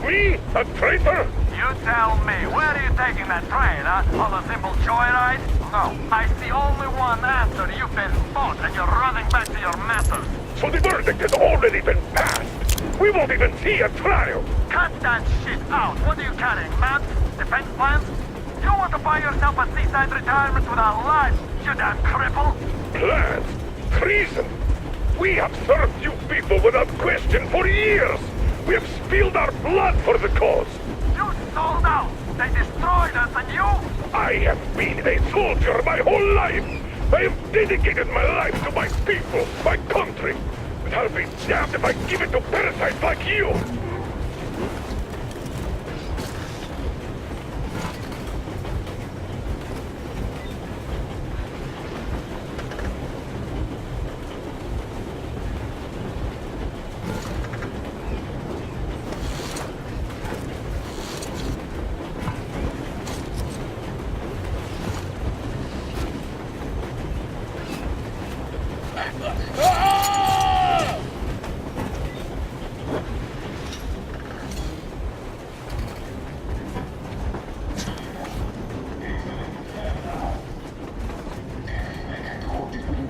Me? A traitor? You tell me, where are you taking that train, huh? On a simple joyride? No. I see only one answer. You've been bought and you're running back to your masters. So the verdict has already been passed. We won't even see a trial. Cut that shit out. What are you carrying, maps? Defense plans? You want to buy yourself a seaside retirement without life, you damn cripple? Plans? Treason? We have served you people without question for years. We have spilled our blood for the cause. You sold out. They destroyed us and you? I have been a soldier my whole life. I have dedicated my life to my people, my country. But I'll be damned if I give it to parasites like you.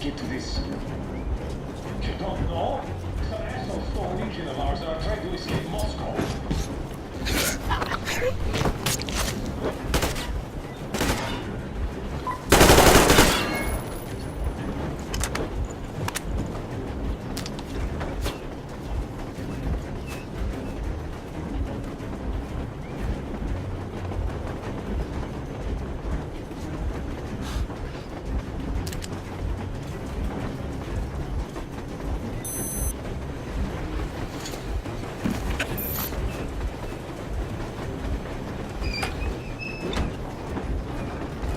Get to this. You don't know? Some asshole stole an engine of ours and are trying to escape Moscow.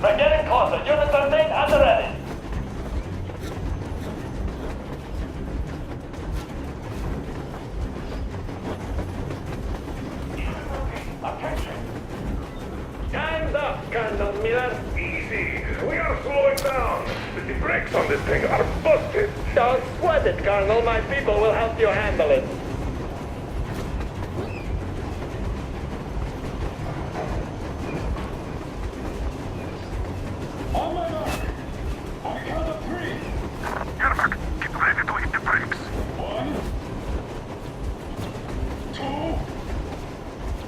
They're getting closer. Unit 13 at the ready. Time's up, Colonel Miller. Easy. We are slowing down. The brakes on this thing are busted. Don't sweat it, Colonel. My people will help you handle it. On my mark. On count of 3. Yermak, get ready to hit the brakes. 1, 2,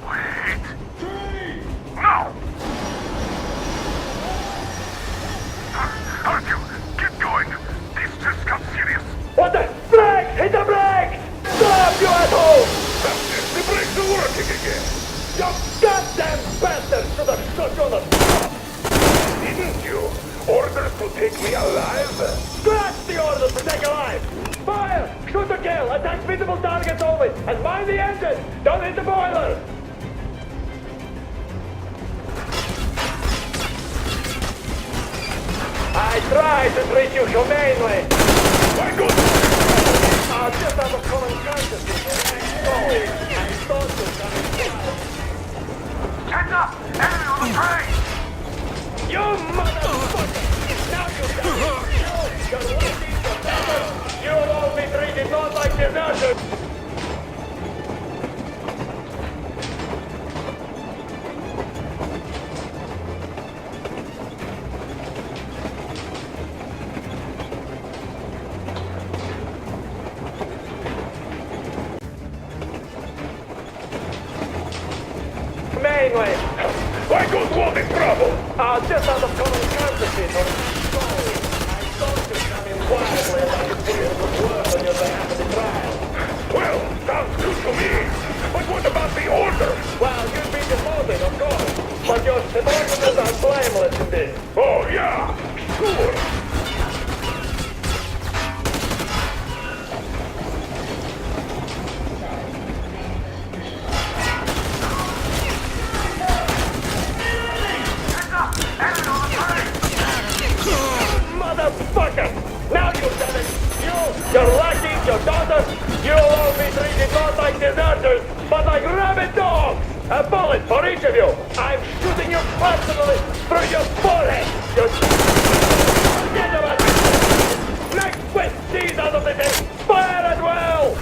Wait. 3. Now! Aren't you? Keep going. This just got serious. What the? Brakes! Hit the brakes! Stop, you asshole! The brakes are working again. You goddamn bastard should have shot you on the top! Didn't you? Orders to take me alive? Scratch the orders to take alive! Fire! Shoot to kill! Attack visible targets only! And mind the engine! Don't hit the boiler! I tried to treat you humanely! My good! Just out of common courtesy, I'm sorry. I thought you were coming. Heads up! Enemy on the train! You motherfucker! Now you got it! You're lucky, you're better! You'll all be treated not like deserters! Mainly! My good won't in trouble! Just out of common courtesy, I'm sorry. I thought you'd come in quietly and I could put in good work on your behalf of the trial. Well, sounds good to me. But what about the order? Well, you've been demoted, of course. But your subordinates are blameless in this. Oh, yeah, sure. Motherfucker! Now you've done it! Your lackeys, your daughters, you'll all be treated not like deserters, but like rabid dogs! A bullet for each of you! I'm shooting you personally through your forehead! You... Get about it! Next with these out of the day! Fire at will!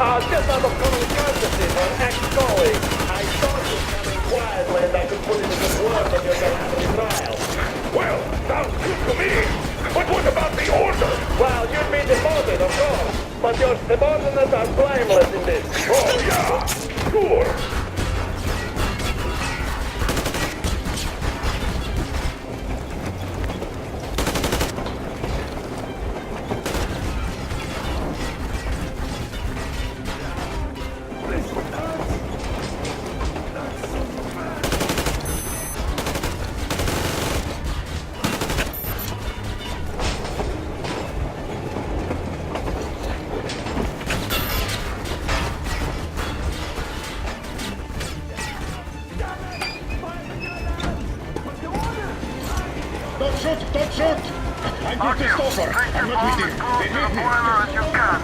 Just out of common courtesy for an ex-colleague, I thought you'd come in quietly and I could put in a good word on your behalf in the trial. Well, sounds good to me. But what about the order? Well, you'd be demoted, of course, but your subordinates are blameless in this. Oh, yeah, sure. Don't shoot! Don't shoot! I'm with the stopper. I'm not with him. They hit me. As you can.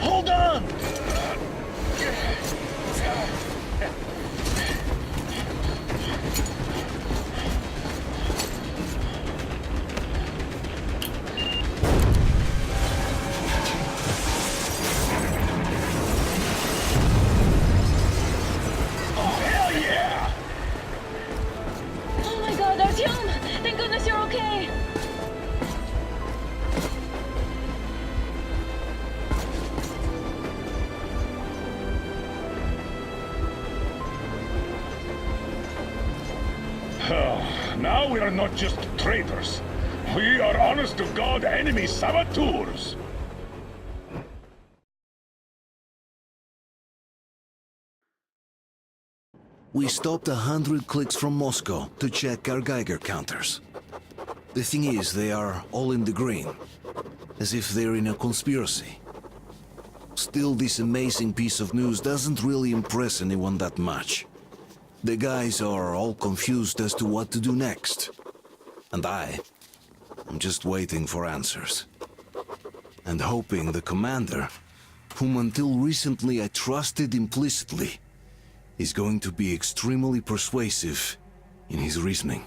Hold on! Oh my god, Artyom! Thank goodness you're okay! Now we are not just traitors. We are honest-to-God enemy saboteurs. We stopped 100 clicks from Moscow to check our Geiger counters. The thing is, they are all in the green, as if they're in a conspiracy. Still, this amazing piece of news doesn't really impress anyone that much. The guys are all confused as to what to do next. And I'm just waiting for answers. And hoping the commander, whom until recently I trusted implicitly, is going to be extremely persuasive in his reasoning.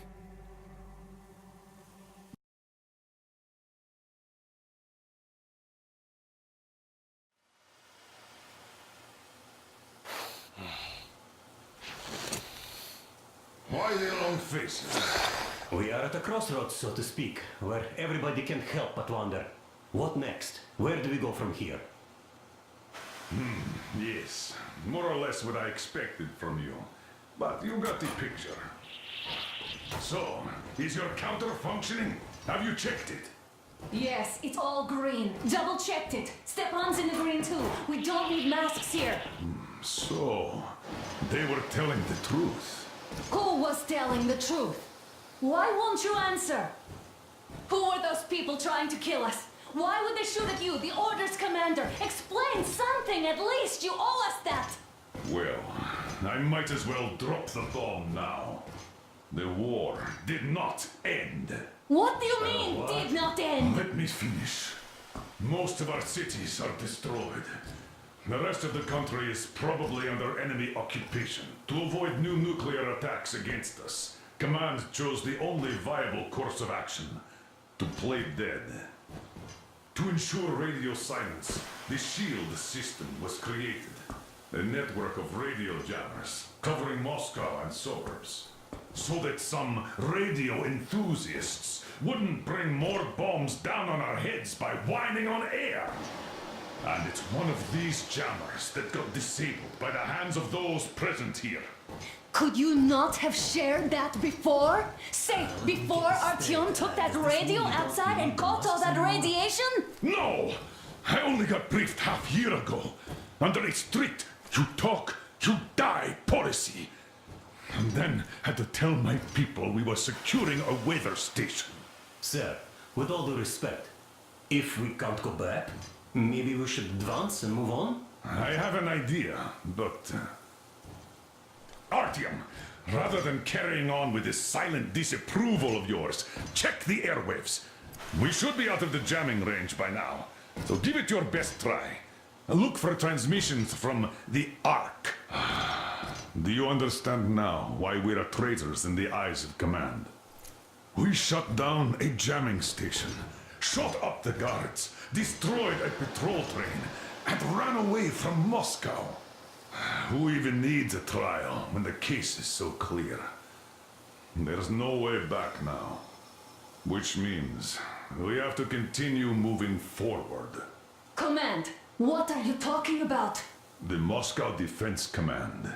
Why the long faces? We are at a crossroads, so to speak, where everybody can't help but wonder, what next? Where do we go from here? Yes, more or less what I expected from you. But you got the picture. So, is your counter functioning? Have you checked it? Yes, it's all green. Double checked it. Stepan's in the green too. We don't need masks here. So, they were telling the truth. Who was telling the truth? Why won't you answer? Who were those people trying to kill us? Why would they shoot at you, the Order's commander? Explain something at least. You owe us that. Well, I might as well drop the bomb now. The war did not end. What do you mean, did not end? Let me finish. Most of our cities are destroyed. The rest of the country is probably under enemy occupation. To avoid new nuclear attacks against us, Command chose the only viable course of action: to play dead. To ensure radio silence, the SHIELD system was created. A network of radio jammers covering Moscow and suburbs. So that some radio enthusiasts wouldn't bring more bombs down on our heads by whining on air. And it's one of these jammers that got disabled by the hands of those present here. Could you not have shared that before? Say, before Artyom took that radio outside and caught all that radiation? No! I only got briefed half year ago. Under a strict you talk, you die policy. And then had to tell my people we were securing a weather station. Sir, with all due respect, if we can't go back, maybe we should advance and move on? I have an idea, but... Artyom, rather than carrying on with this silent disapproval of yours, check the airwaves. We should be out of the jamming range by now, so give it your best try. Look for transmissions from the Ark. Do you understand now why we are traitors in the eyes of command? We shut down a jamming station, shot up the guards, destroyed a patrol train, and ran away from Moscow. Who even needs a trial when the case is so clear? There's no way back now. Which means we have to continue moving forward. Command, what are you talking about? The Moscow Defense Command.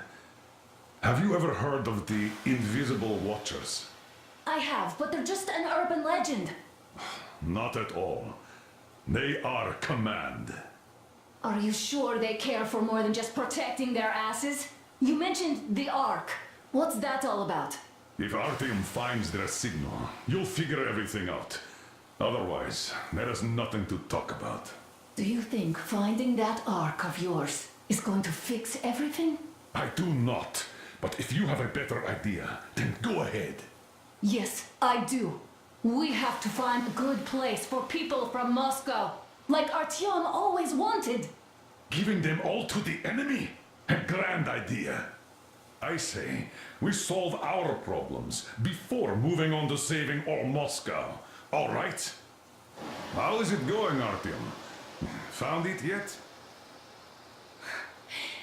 Have you ever heard of the Invisible Watchers? I have, but they're just an urban legend. Not at all. They are command. Are you sure they care for more than just protecting their asses? You mentioned the Ark. What's that all about? If Artyom finds their signal, you'll figure everything out. Otherwise, there is nothing to talk about. Do you think finding that Ark of yours is going to fix everything? I do not. But if you have a better idea, then go ahead. Yes, I do. We have to find a good place for people from Moscow, like Artyom always wanted. Giving them all to the enemy? A grand idea. I say, we solve our problems before moving on to saving all Moscow. All right? How is it going, Artyom? Found it yet?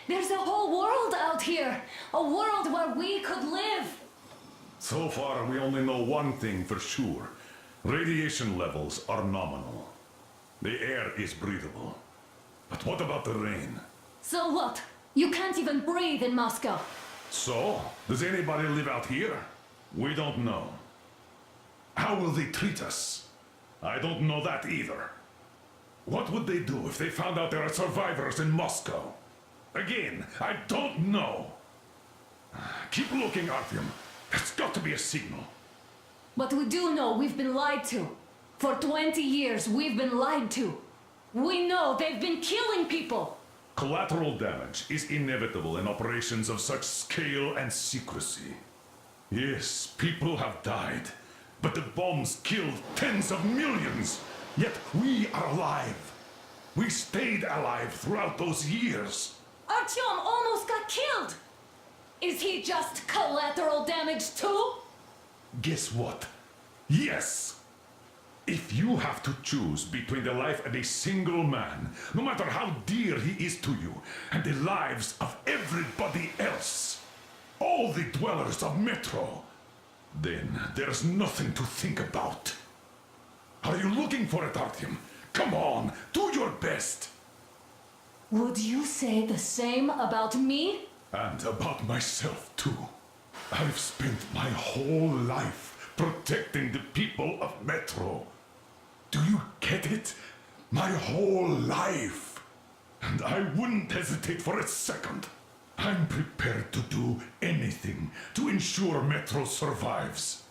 There's a whole world out here. A world where we could live. So far, we only know one thing for sure. Radiation levels are nominal. The air is breathable. But what about the rain? So what? You can't even breathe in Moscow. So, does anybody live out here? We don't know. How will they treat us? I don't know that either. What would they do if they found out there are survivors in Moscow? Again, I don't know. Keep looking, Artyom. There's got to be a signal. But we do know we've been lied to. For 20 years, we've been lied to. We know they've been killing people. Collateral damage is inevitable in operations of such scale and secrecy. Yes, people have died, but the bombs killed tens of millions. Yet we are alive. We stayed alive throughout those years. Artyom almost got killed. Is he just collateral damage too? Guess what? Yes! If you have to choose between the life of a single man, no matter how dear he is to you, and the lives of everybody else, all the dwellers of Metro, then there's nothing to think about. Are you looking for it, Artyom? Come on, do your best! Would you say the same about me? And about myself, too. I've spent my whole life protecting the people of Metro. Do you get it? My whole life. And I wouldn't hesitate for a second. I'm prepared to do anything to ensure Metro survives.